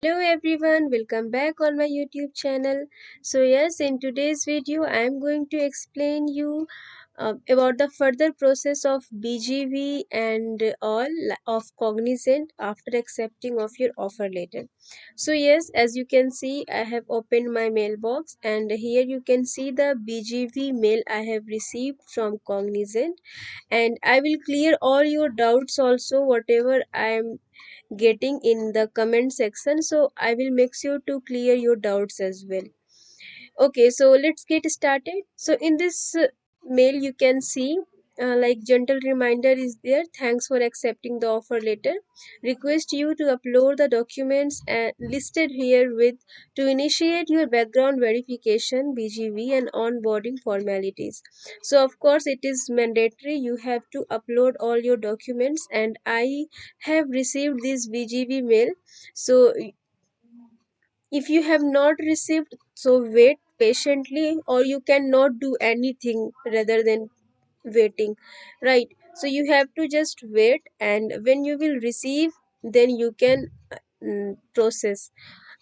Hello everyone, welcome back on my YouTube channel. So yes, in today's video I am going to explain you about the further process of BGV and all of Cognizant after accepting of your offer letter. So yes, as you can see, I have opened my mailbox and here you can see the BGV mail I have received from Cognizant, and I will clear all your doubts also whatever I am getting in the comment section, so I will make sure to clear your doubts as well. Okay, so let's get started. So in this mail you can see, like, gentle reminder is there: thanks for accepting the offer letter, request you to upload the documents listed here with to initiate your background verification, BGV, and onboarding formalities. So of course it is mandatory, you have to upload all your documents, and I have received this BGV mail. So if you have not received, so wait patiently, or you cannot do anything rather than waiting, right? So you have to just wait, and when you will receive, then you can process.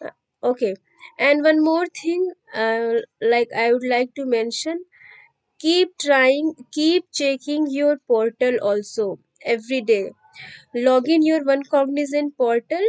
Uh, okay, and one more thing, like, I would like to mention, keep trying, keep checking your portal also every day. Log in your one cognizant portal,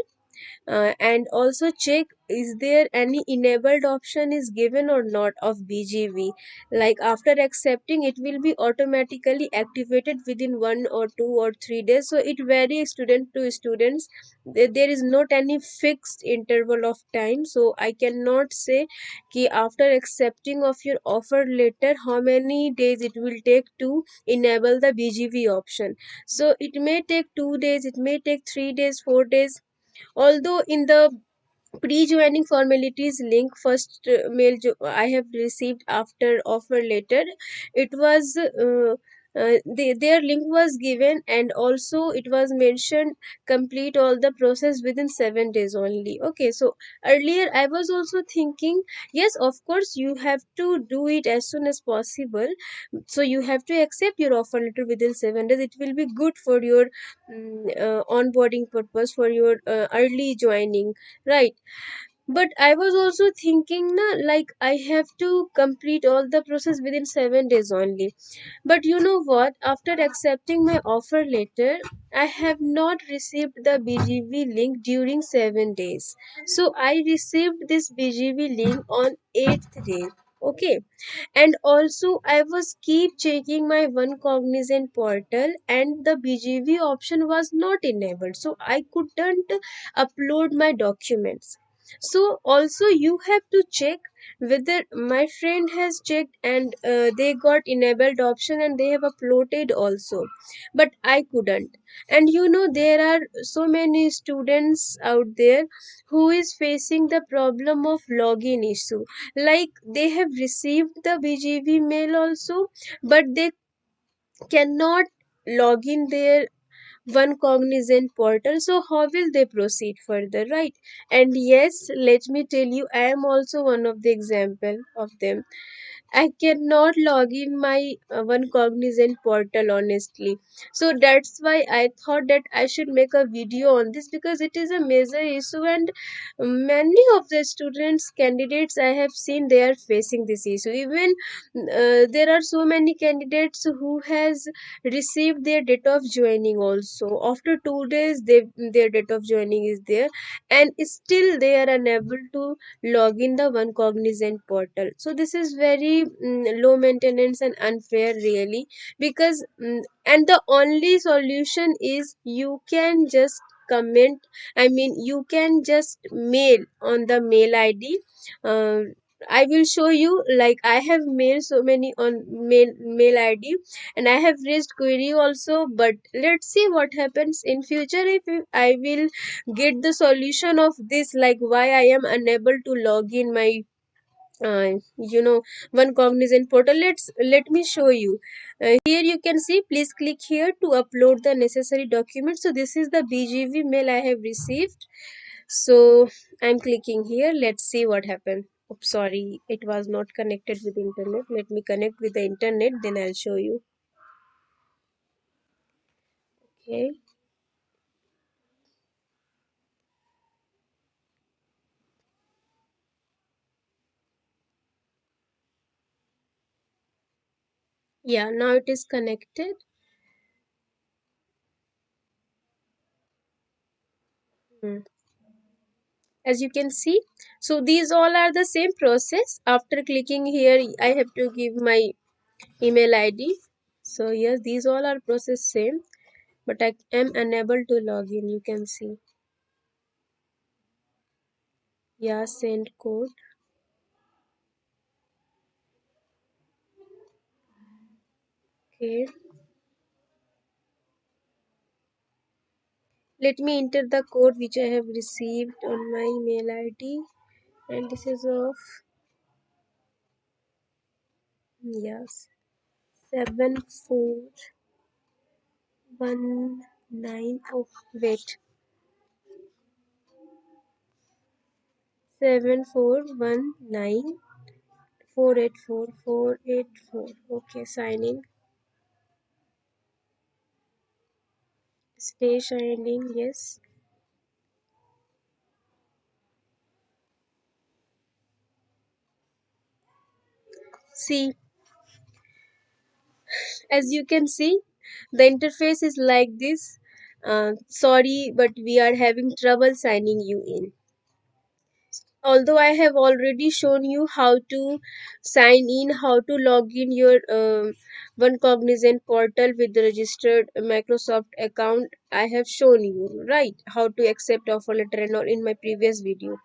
and also check is there any enabled option is given or not of BGV. Like, after accepting, it will be automatically activated within 1 or 2 or 3 days, so it varies student to students. There is not any fixed interval of time, so I cannot say कि after accepting of your offer letter how many days it will take to enable the BGV option. So it may take 2 days, it may take 3 days, 4 days. Although in the pre-joining formalities link, first mail I have received after offer letter, it was their link was given, and also it was mentioned complete all the process within 7 days only. Okay, so earlier I was also thinking, yes, of course you have to do it as soon as possible, so you have to accept your offer letter within 7 days. It will be good for your onboarding purpose, for your early joining, right? But I was also thinking, na, like, I have to complete all the process within 7 days only. But you know what, after accepting my offer letter, I have not received the BGV link during 7 days. So I received this BGV link on 8th day. Okay, and also I was keep checking my one cognizant portal, and the BGV option was not enabled, so I couldn't upload my documents. So also you have to check whether my friend has checked, and they got enabled option and they have uploaded also, but I couldn't. And you know, there are so many students out there who is facing the problem of login issue. Like, they have received the BGV mail also, but they cannot log in their one cognizant portal. So how will they proceed further, right? And yes, let me tell you, I am also one of the example of them. I cannot log in my one cognizant portal, honestly. So that's why I thought that I should make a video on this, because it is a major issue, and many of the students candidates I have seen, they are facing this issue. Even there are so many candidates who has received their date of joining also. After 2 days, their date of joining is there, and still they are unable to log in the one cognizant portal. So this is very low maintenance and unfair, really. Because and the only solution is you can just comment, I mean, you can just mail on the mail ID. uh, I will show you, like, I have mailed so many on mail ID, and I have raised query also. But let's see what happens in future, if I will get the solution of this, like why I am unable to log in my uh, you know one cognizant portal. Let me show you. Here you can see, please click here to upload the necessary documents. So this is the BGV mail I have received. So I'm clicking here. Let's see what happened. Oops, sorry, it was not connected with internet. Let me connect with the internet, then I'll show you. Okay. Yeah, now it is connected. Hmm. As you can see, so these all are the same process. After clicking here, I have to give my email ID. So yes, these all are process same, but I am unable to log in. You can see. Yeah, send code. Okay, let me enter the code which I have received on my email ID, and this is of, yes, 7419. Oh wait, 7419484484. Okay, sign in. Stay shining. Yes. See, as you can see, the interface is like this. Sorry, but we are having trouble signing you in. Although I have already shown you how to sign in, how to log in your one Cognizant portal with the registered Microsoft account, I have shown you, right, how to accept offer letter and all in my previous video.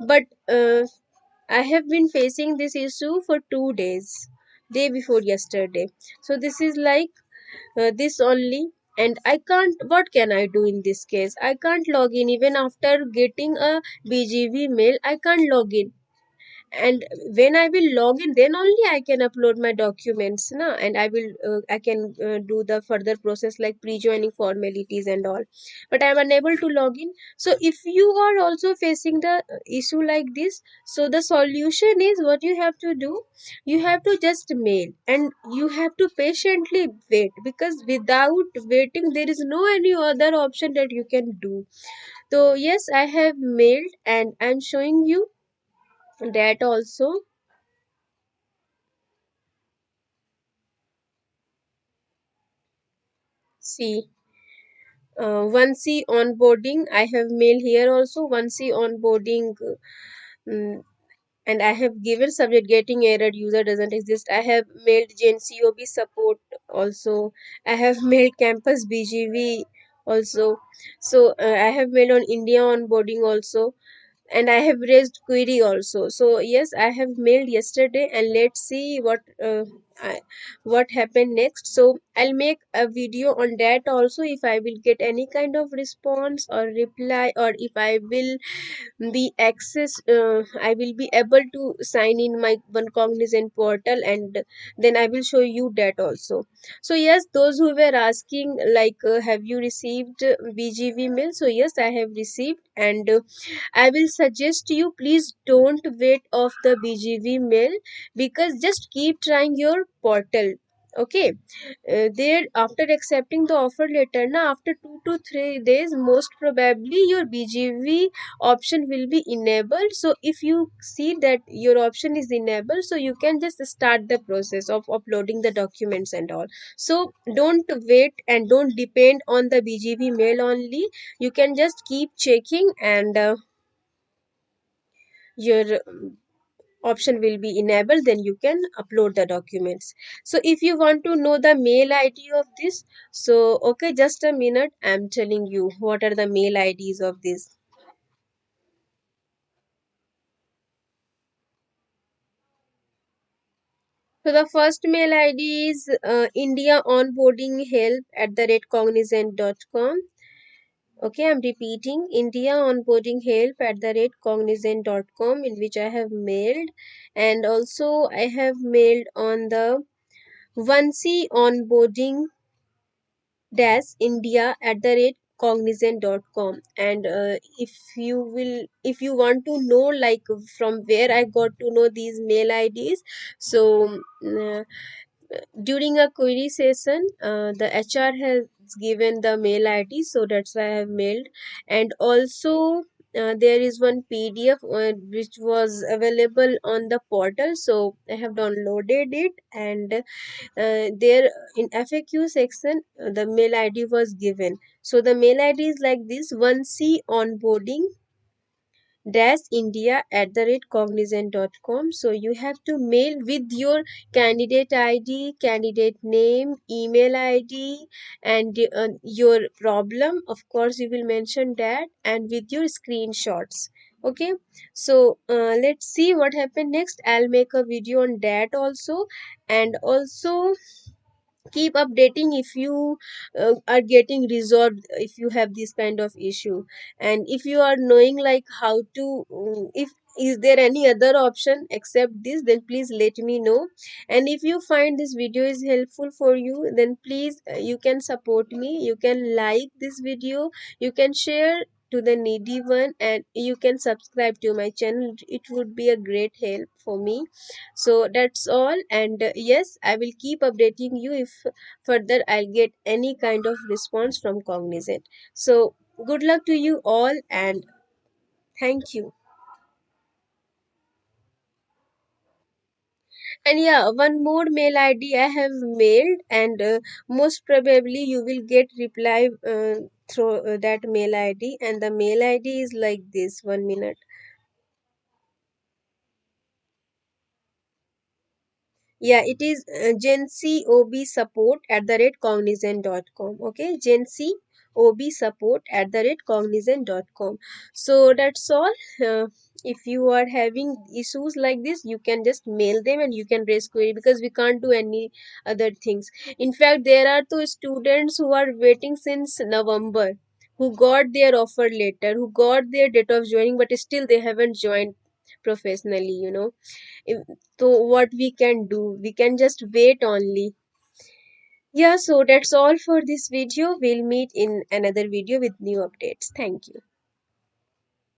But I have been facing this issue for 2 days, day before yesterday. So this is like this only, and I can't. What can I do in this case? I can't log in even after getting a BGV mail. I can't log in, and when I will log in, then only I can upload my documents na, and I can do the further process like pre-joining formalities and all, but I am unable to log in. So if you are also facing the issue like this, so the solution is, what you have to do, you have to just mail, and you have to patiently wait, because without waiting there is no any other option that you can do. So yes, I have mailed, and I'm showing you that also. See, 1C onboarding, I have mail here also, 1C onboarding, mm, and I have given subject getting error, user doesn't exist. I have mailed GNCOB support also. I have mailed campus BGV also. So I have mailed on India onboarding also, and I have raised query also. So yes, I have mailed yesterday, and let's see what happened next. So I'll make a video on that also, if I will get any kind of response or reply, or if I will be access I will be able to sign in my one Cognizant portal, and then I will show you that also. So yes, those who were asking like have you received BGV mail, so yes, I have received, and I will suggest you, please don't wait of the BGV mail, because just keep trying your portal. Okay, there, after accepting the offer letter, now after 2 to 3 days, most probably your BGV option will be enabled. So if you see that your option is enabled, so you can just start the process of uploading the documents and all. So don't wait and don't depend on the BGV mail only. You can just keep checking, and your option will be enabled, then you can upload the documents. So if you want to know the mail ID of this, so okay, just a minute, I'm telling you what are the mail IDs of this. So the first mail ID is India onboarding help at the rate cognizant.com. Okay, I'm repeating, India onboarding help at the rate cognizant.com, in which I have mailed, and also I have mailed on the 1C onboarding dash India at the rate cognizant.com. And if you want to know like from where I got to know these mail IDs, so uh, during a query session, the HR has given the mail ID, so that's why I have mailed. And also there is one PDF which was available on the portal, so I have downloaded it. And there in FAQ section, the mail ID was given. So the mail ID is like this: 1C onboarding india@cognizant.com. So you have to mail with your candidate ID, candidate name, email ID, and your problem. Of course you will mention that, and with your screenshots. Okay, so let's see what happened next. I'll make a video on that also. And also keep updating if you are getting resolved, if you have this kind of issue. And if you are knowing like how to if is there any other option except this, then please let me know. And if you find this video is helpful for you, then please you can support me, you can like this video, you can share to the needy one, and you can subscribe to my channel. It would be a great help for me. So that's all. And yes, I will keep updating you if further I'll get any kind of response from Cognizant. So good luck to you all, and thank you. And yeah, one more mail ID I have mailed, and most probably you will get reply through that mail ID. And the mail ID is like this. 1 minute. Yeah, it is gencob support@cognizant.com. Okay, gencob support@cognizant.com. So that's all. If you are having issues like this, you can just mail them and you can raise query, because we can't do any other things. In fact, there are two students who are waiting since November, who got their offer letter, who got their date of joining, but still they haven't joined professionally. If, so what we can do, we can just wait only. Yeah, so that's all for this video. We'll meet in another video with new updates. Thank you.